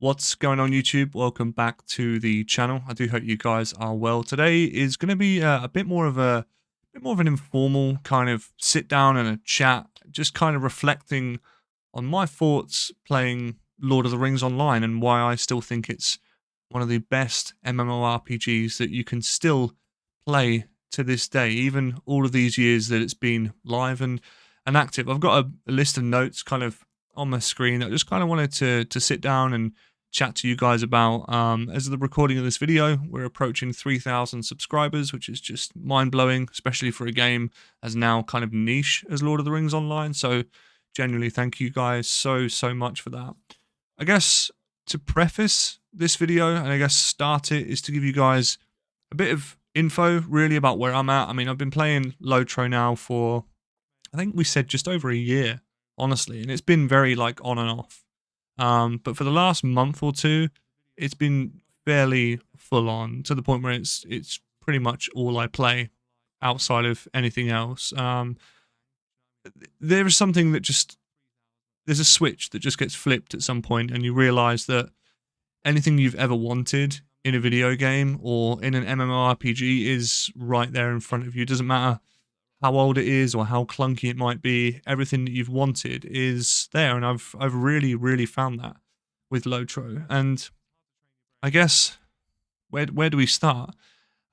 What's going on YouTube? Welcome back to the channel. I do hope you guys are well. Today is going to be a bit more of an informal kind of sit down and a chat, just kind of reflecting on my thoughts playing Lord of the Rings online and why I still think it's one of the best MMORPGs that you can still play to this day, even all of these years that it's been live and active. I've got a list of notes kind of on my screen that I just kind of wanted to sit down and chat to you guys about. As of the recording of this video, we're approaching 3,000 subscribers, which is just mind-blowing, especially for a game as now kind of niche as Lord of the Rings Online. So genuinely thank you guys so much for that. I guess to preface this video and I guess start it is to give you guys a bit of info really about where I'm at. I mean, I've been playing Lotro now for, I think we said just over a year, honestly, and it's been very like on and off. But for the last month or two, it's been fairly full on to the point where it's pretty much all I play outside of anything else. There is something that there's a switch that just gets flipped at some point, and you realize that anything you've ever wanted in a video game or in an MMORPG is right there in front of you. It doesn't matter how old it is or how clunky it might be, everything that you've wanted is there, and I've really found that with Lotro. And I guess where do we start?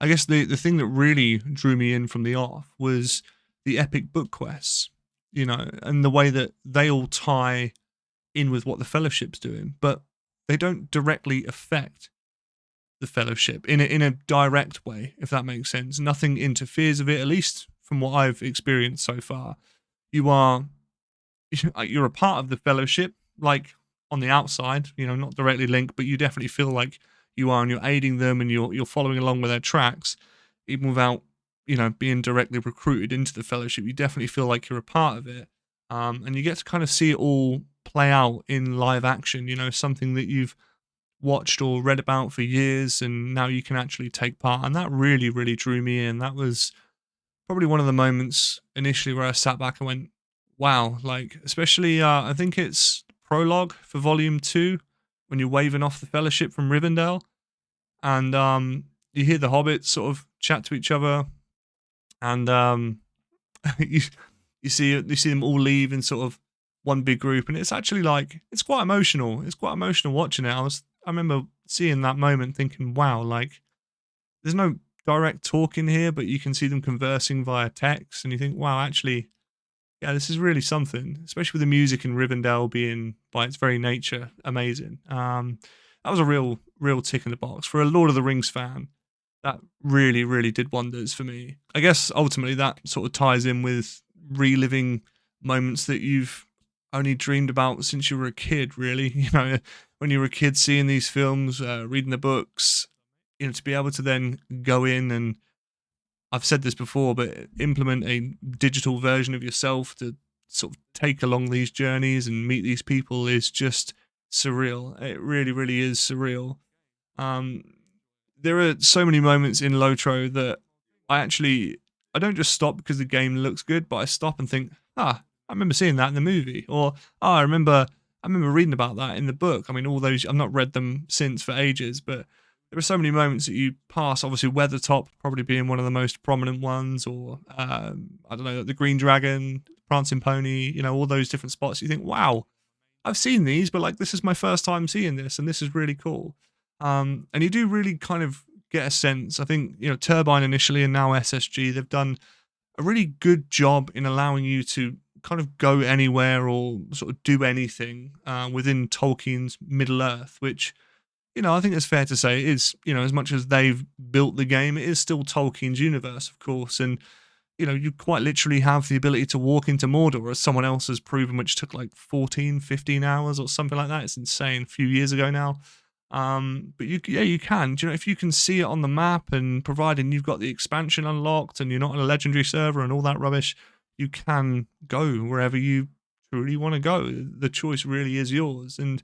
I guess the thing that really drew me in from the off was the epic book quests, you know, and the way that they all tie in with what the Fellowship's doing, but they don't directly affect the Fellowship in a direct way, if that makes sense. Nothing interferes with it, at least from what I've experienced so far. You're a part of the Fellowship, like on the outside, you know, not directly linked, but you definitely feel like you are, and you're aiding them, and you're following along with their tracks, even without, you know, being directly recruited into the Fellowship. You definitely feel like you're a part of it, and you get to kind of see it all play out in live action. You know, something that you've watched or read about for years, and now you can actually take part, and that really drew me in. That was probably one of the moments initially where I sat back and went, wow, like, especially, I think it's prologue for volume 2, when you're waving off the Fellowship from Rivendell, and you hear the hobbits sort of chat to each other, and you, you see them all leave in sort of one big group, and it's actually like, it's quite emotional. It's quite emotional watching it. I remember seeing that moment thinking, wow, like, there's no direct talk in here, but you can see them conversing via text, and you think, wow, actually, yeah, this is really something, especially with the music in Rivendell being, by its very nature, amazing. That was a real tick in the box. For a Lord of the Rings fan, that really did wonders for me. I guess ultimately that sort of ties in with reliving moments that you've only dreamed about since you were a kid, really. You know, when you were a kid seeing these films, reading the books, you know, to be able to then go in and, I've said this before, but implement a digital version of yourself to sort of take along these journeys and meet these people is just surreal. It really is surreal. Um, there are so many moments in Lotro that I don't just stop because the game looks good, but I stop and think, I remember seeing that in the movie, or I remember reading about that in the book. I mean, all those, I've not read them since for ages, but there are so many moments that you pass. Obviously, Weathertop probably being one of the most prominent ones, or I don't know, the Green Dragon, Prancing Pony, you know, all those different spots. You think, wow, I've seen these, but like, this is my first time seeing this, and this is really cool. And you do really kind of get a sense. I think, you know, Turbine initially and now SSG, they've done a really good job in allowing you to kind of go anywhere or sort of do anything within Tolkien's Middle Earth, which, you know, I think it's fair to say is, you know, as much as they've built the game, it is still Tolkien's universe, of course. And, you know, you quite literally have the ability to walk into Mordor, as someone else has proven, which took like 14, 15 hours or something like that. It's insane, a few years ago now. But you can. Do you know, if you can see it on the map, and providing you've got the expansion unlocked and you're not on a legendary server and all that rubbish, you can go wherever you truly want to go. The choice really is yours. And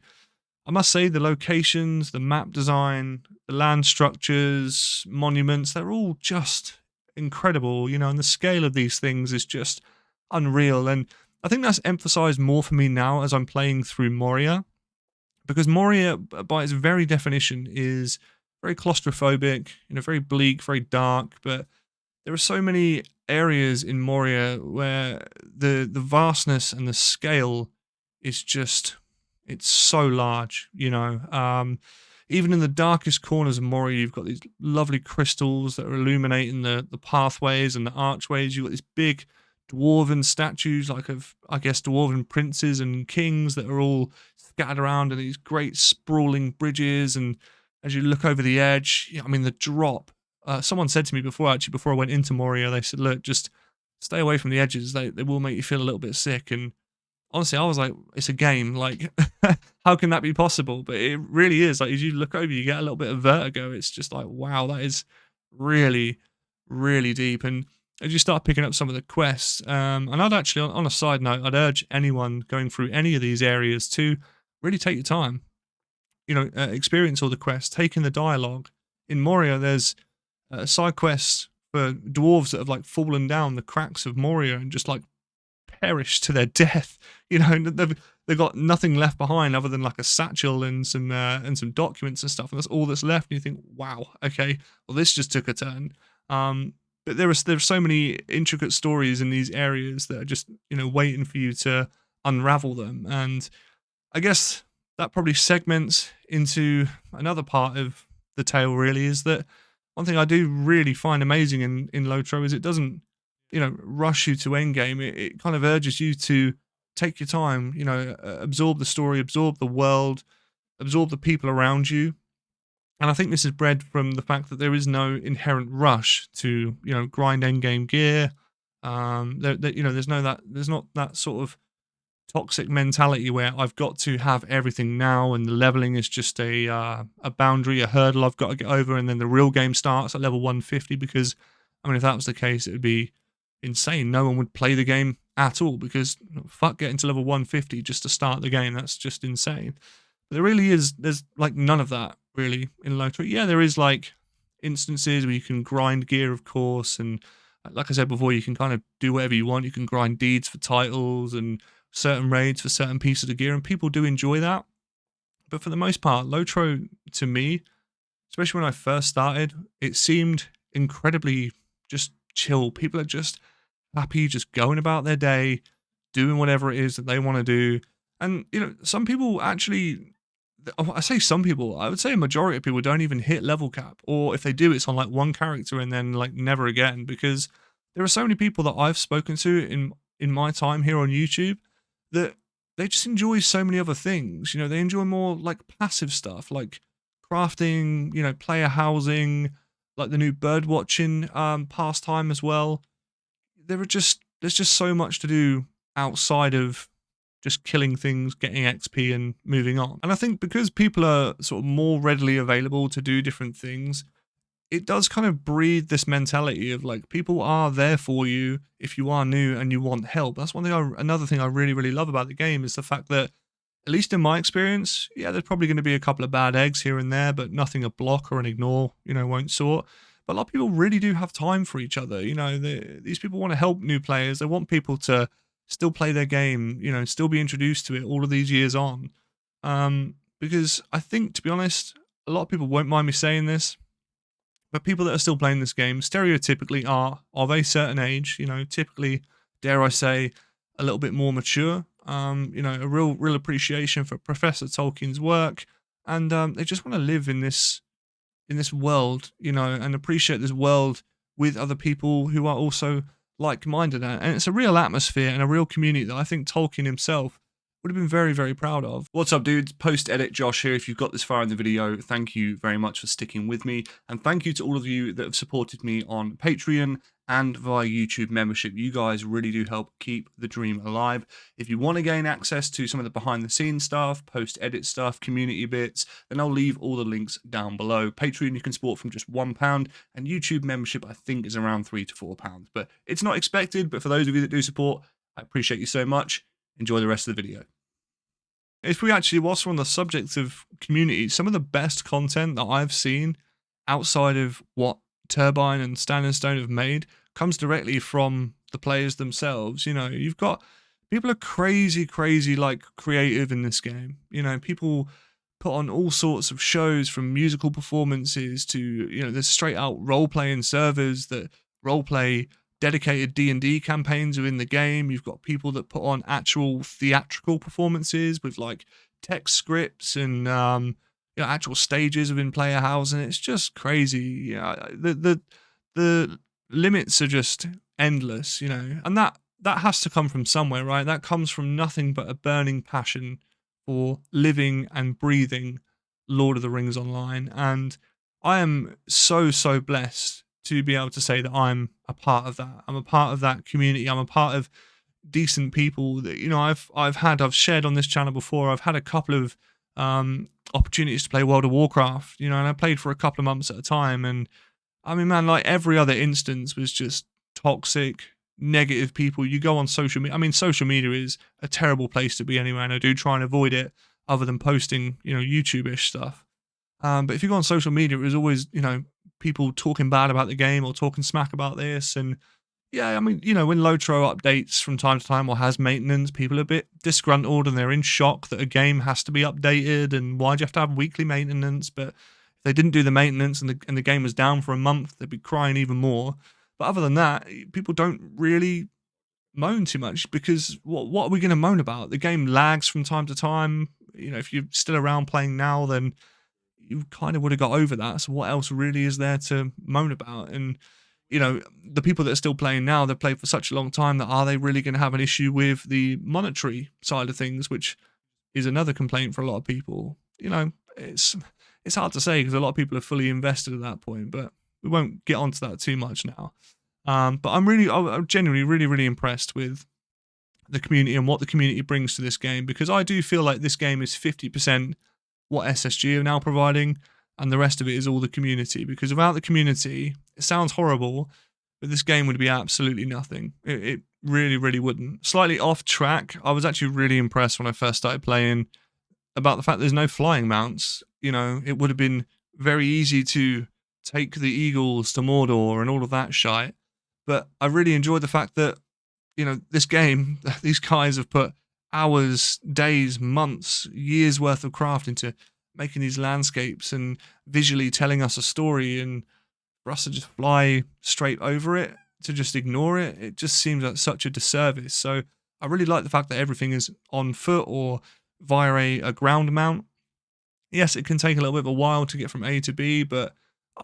I must say, the locations, the map design, the land structures, monuments, they're all just incredible, you know, and the scale of these things is just unreal. And I think that's emphasized more for me now as I'm playing through Moria, because Moria, by its very definition, is very claustrophobic, very bleak, very dark. But there are so many areas in Moria where the vastness and the scale is just, it's so large. Even in the darkest corners of Moria, you've got these lovely crystals that are illuminating the pathways and the archways. You've got these big dwarven statues, like of, I guess, dwarven princes and kings that are all scattered around in these great sprawling bridges. And as you look over the edge, I mean, the drop. Someone said to me before I went into Moria, they said, look, just stay away from the edges. They will make you feel a little bit sick. And honestly, I was like, it's a game. Like, how can that be possible? But it really is. Like, as you look over, you get a little bit of vertigo. It's just like, wow, that is really, really deep. And as you start picking up some of the quests, and I'd actually, on a side note, I'd urge anyone going through any of these areas to really take your time. Experience all the quests, take in the dialogue. In Moria, there's side quests for dwarves that have like fallen down the cracks of Moria and just like perished to their death. They've got nothing left behind other than like a satchel and some documents and stuff, and that's all that's left. And you think, wow, okay, well, this just took a turn. But there's so many intricate stories in these areas that are just waiting for you to unravel them. And I guess that probably segments into another part of the tale. Really, is that one thing I do really find amazing in Lotro is it doesn't rush you to endgame. It kind of urges you to take your time, absorb the story, absorb the world, absorb the people around you. And I think this is bred from the fact that there is no inherent rush to, grind endgame gear. There's not that sort of toxic mentality where I've got to have everything now, and the leveling is just a boundary, a hurdle I've got to get over, and then the real game starts at level 150. Because, I mean, if that was the case, it would be insane. No one would play the game at all, because fuck getting to level 150 just to start the game. That's just insane. But there's like none of that really in Lotro. Yeah, there is like instances where you can grind gear, of course, and like I said before, you can kind of do whatever you want. You can grind deeds for titles and certain raids for certain pieces of gear, and people do enjoy that. But for the most part, Lotro, to me, especially when I first started, it seemed incredibly just chill. People are just happy, just going about their day, doing whatever it is that they want to do. And, some people actually, I say some people, I would say a majority of people don't even hit level cap. Or if they do, it's on like one character and then like never again. Because there are so many people that I've spoken to in my time here on YouTube that they just enjoy so many other things. They enjoy more like passive stuff, like crafting, player housing, like the new bird watching pastime as well. There's just so much to do outside of just killing things, getting XP and moving on. And I think because people are sort of more readily available to do different things, it does kind of breed this mentality of like, people are there for you if you are new and you want help. That's another thing I really, really love about the game is the fact that, at least in my experience, yeah, there's probably going to be a couple of bad eggs here and there, but nothing a block or an ignore, won't sort. But a lot of people really do have time for each other. These people want to help new players. They want people to still play their game, still be introduced to it all of these years on. Because I think, to be honest, a lot of people won't mind me saying this, but people that are still playing this game stereotypically are of a certain age, typically, dare I say, a little bit more mature, a real appreciation for Professor Tolkien's work, and they just want to live in this world, and appreciate this world with other people who are also like-minded. And it's a real atmosphere and a real community that I think Tolkien himself would have been very, very proud of. What's up, dudes? Post-edit Josh here. If you've got this far in the video, thank you very much for sticking with me. And thank you to all of you that have supported me on Patreon and via YouTube membership. You guys really do help keep the dream alive. If you want to gain access to some of the behind-the-scenes stuff, post-edit stuff, community bits, then I'll leave all the links down below. Patreon you can support from just £1, and YouTube membership I think is around £3 to £4. But it's not expected, but for those of you that do support, I appreciate you so much. Enjoy the rest of the video. If we actually, whilst we're on the subject of community, some of the best content that I've seen outside of what Turbine and Stand and Stone have made comes directly from the players themselves. You've got people are crazy like creative in this game. People put on all sorts of shows, from musical performances to, there's straight out role-playing servers that role-play dedicated D&D campaigns within the game. You've got people that put on actual theatrical performances with like text scripts and actual stages within player housing. It's just crazy. The limits are just endless, and that has to come from somewhere, right? That comes from nothing but a burning passion for living and breathing Lord of the Rings Online. And I am so blessed to be able to say that I'm a part of that. I'm a part of that community. I'm a part of decent people that, I've shared on this channel before. I've had a couple of opportunities to play World of Warcraft, and I played for a couple of months at a time. And I mean, man, like every other instance was just toxic, negative people. You go on social media. I mean, social media is a terrible place to be anyway, and I do try and avoid it other than posting, YouTube-ish stuff. But if you go on social media, it was always, people talking bad about the game or talking smack about this. And yeah, I mean, when lotro updates from time to time or has maintenance, people are a bit disgruntled and they're in shock that a game has to be updated and why do you have to have weekly maintenance? But if they didn't do the maintenance and the game was down for a month, they'd be crying even more. But other than that, people don't really moan too much, because what are we going to moan about? The game lags from time to time. If you're still around playing now, then you kind of would have got over that. So what else really is there to moan about? And the people that are still playing now, they've played for such a long time, that are they really going to have an issue with the monetary side of things, which is another complaint for a lot of people. It's hard to say, because a lot of people are fully invested at that point, but we won't get onto that too much now. But I'm genuinely really impressed with the community and what the community brings to this game, because I do feel like this game is 50% what SSG are now providing, and the rest of it is all the community. Because without the community, it sounds horrible, but this game would be absolutely nothing. It really wouldn't. Slightly off track, I was actually really impressed when I first started playing about the fact there's no flying mounts. It would have been very easy to take the eagles to Mordor and all of that shite. But I really enjoyed the fact that, this game, these guys have put hours, days, months, years worth of craft into making these landscapes and visually telling us a story, and for us to just fly straight over it, to just ignore it, it just seems like such a disservice. So I really like the fact that everything is on foot or via a ground mount. Yes, it can take a little bit of a while to get from A to B, but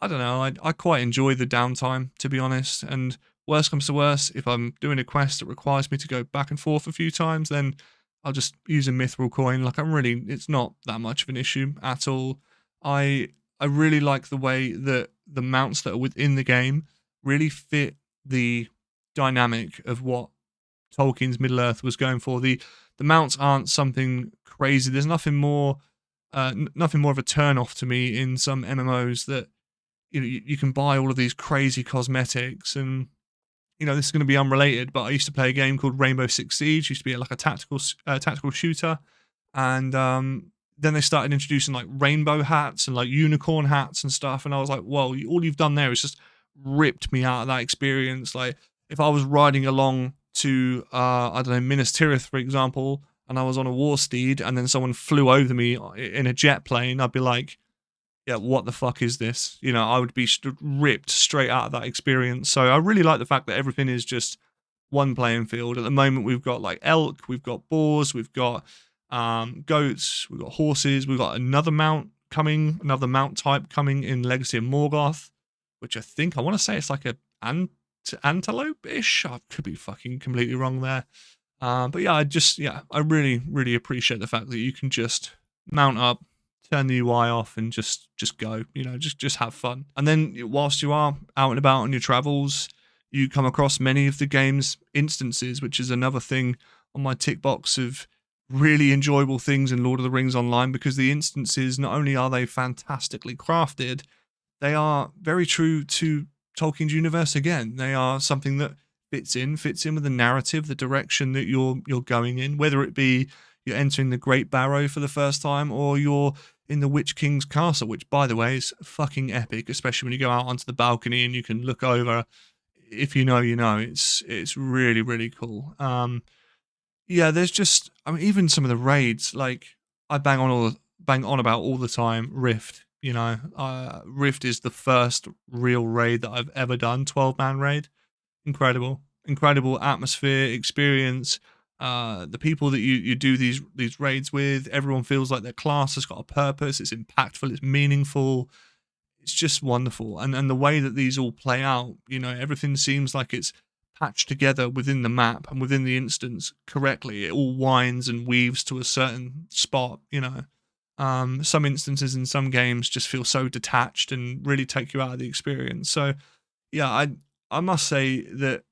I don't know, I quite enjoy the downtime, to be honest. And worst comes to worst, if I'm doing a quest that requires me to go back and forth a few times, then I'll just use a mithril coin. Like, it's not that much of an issue at all. I really like the way that the mounts that are within the game really fit the dynamic of what Tolkien's Middle-earth was going for. The mounts aren't something crazy. There's nothing more of a turn-off to me in some MMOs that, you can buy all of these crazy cosmetics. And this is going to be unrelated, but I used to play a game called Rainbow Six Siege. Used to be like a tactical shooter, and then they started introducing like rainbow hats and like unicorn hats and stuff. And I was like, whoa, all you've done there is just ripped me out of that experience. Like, if I was riding along to I don't know, Minas Tirith, for example, and I was on a war steed, and then someone flew over me in a jet plane, I'd be like, yeah, what the fuck is this? I would be ripped straight out of that experience. So I really like the fact that everything is just one playing field. At the moment, we've got like elk, we've got boars, we've got goats, we've got horses, we've got another mount type coming in Legacy of Morgoth, which I want to say it's like a antelope-ish. I could be fucking completely wrong there. But yeah, I really appreciate the fact that you can just mount up, turn the UI off, and just go, just have fun. And then whilst you are out and about on your travels, you come across many of the game's instances, which is another thing on my tick box of really enjoyable things in Lord of the Rings Online, because the instances, not only are they fantastically crafted, they are very true to Tolkien's universe again. They are something that fits in with the narrative, the direction that you're going in, whether it be you're entering the Great Barrow for the first time, or you're in the Witch King's castle, which, by the way, is fucking epic, especially when you go out onto the balcony and you can look over. If you know, it's really cool. Yeah, there's just, I mean, even some of the raids, like, I bang on bang on about all the time, Rift. You know, Rift is the first real raid that I've ever done, 12-man raid. Incredible, incredible atmosphere, experience. The people that you do these raids with, everyone feels like their class has got a purpose. It's impactful. It's meaningful. It's just wonderful. And the way that these all play out, you know, everything seems like it's patched together within the map and within the instance correctly. It all winds and weaves to a certain spot, you know. Some instances in some games just feel so detached and really take you out of the experience. So yeah, I must say that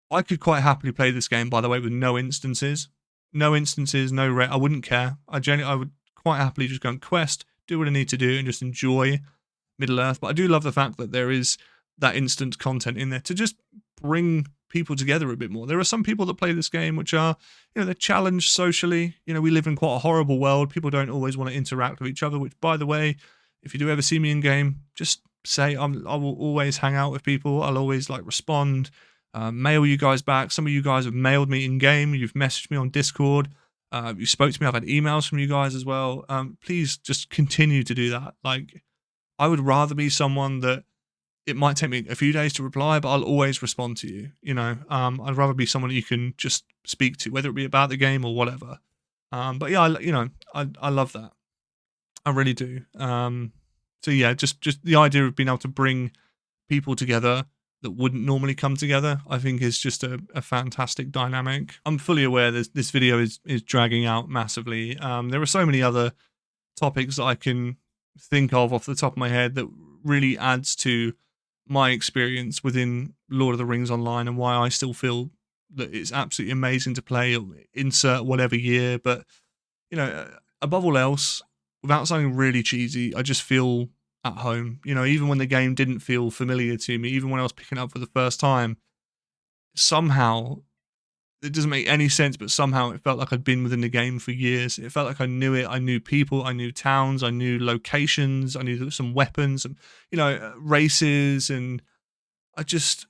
I could quite happily play this game, by the way, with no instances. No instances, no rate. I wouldn't care. I would quite happily just go and quest, do what I need to do, and just enjoy Middle Earth. But I do love the fact that there is that instant content in there to just bring people together a bit more. There are some people that play this game which are, you know, they're challenged socially. You know, we live in quite a horrible world. People don't always want to interact with each other, which, by the way, if you do ever see me in game, just say I will always hang out with people. I'll always like respond, mail you guys back. Some of you guys have mailed me in game. You've messaged me on Discord. You spoke to me. I've had emails from you guys as well. Please just continue to do that. Like, I would rather be someone that it might take me a few days to reply, but I'll always respond to you. You know, I'd rather be someone that you can just speak to, whether it be about the game or whatever. But yeah, I love that. I really do. So yeah, just the idea of being able to bring people together that wouldn't normally come together, I think is just a fantastic dynamic. I'm fully aware that this video is dragging out massively. There are so many other topics that I can think of off the top of my head that really adds to my experience within Lord of the Rings Online and why I still feel that it's absolutely amazing to play, insert whatever year. But, you know, above all else, without sounding really cheesy, I just feel at home. You know, even when the game didn't feel familiar to me, even when I was picking up for the first time, somehow, it doesn't make any sense, but somehow it felt like I'd been within the game for years. It felt like I knew it. I knew people, I knew towns, I knew locations, I knew some weapons, and, you know, races, and I just,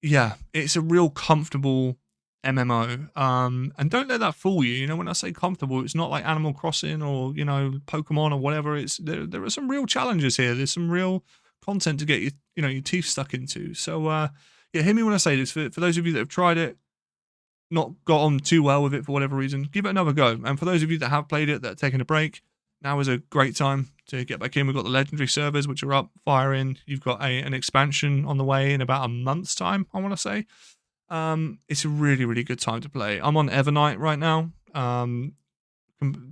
yeah, it's a real comfortable MMO. And don't let that fool you. You know, when I say comfortable, it's not like Animal Crossing or, you know, Pokemon or whatever. It's there are some real challenges here. There's some real content to get your teeth stuck into. So yeah, hear me when I say this. For those of you that have tried it, not got on too well with it for whatever reason, give it another go. And for those of you that have played it, that are taking a break, now is a great time to get back in. We've got the legendary servers, which are up, firing. You've got an expansion on the way in about a month's time, I want to say. It's a really, really good time to play. I'm on Evernight right now.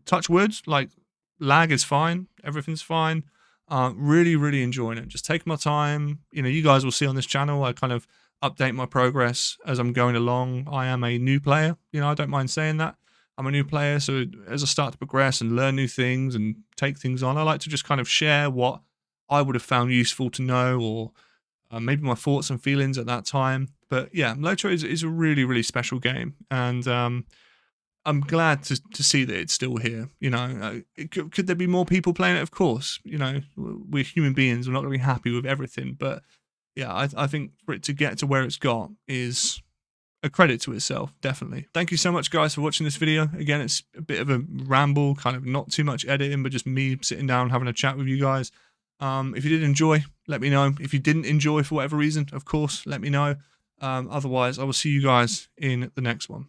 Touch wood, like, lag is fine. Everything's fine. Really, really enjoying it. Just taking my time. You know, you guys will see on this channel, I kind of update my progress as I'm going along. I am a new player. You know, I don't mind saying that. I'm a new player, so as I start to progress and learn new things and take things on, I like to just kind of share what I would have found useful to know, or maybe my thoughts and feelings at that time. But yeah, Lotro is a really, really special game, and I'm glad to see that it's still here. You know, could there be more people playing it? Of course. You know, we're human beings. We're not going to be happy with everything, but yeah, I think for it to get to where it's got is a credit to itself, definitely. Thank you so much, guys, for watching this video. Again, it's a bit of a ramble, kind of not too much editing, but just me sitting down having a chat with you guys. If you did enjoy, let me know. If you didn't enjoy for whatever reason, of course, let me know. Otherwise, I will see you guys in the next one.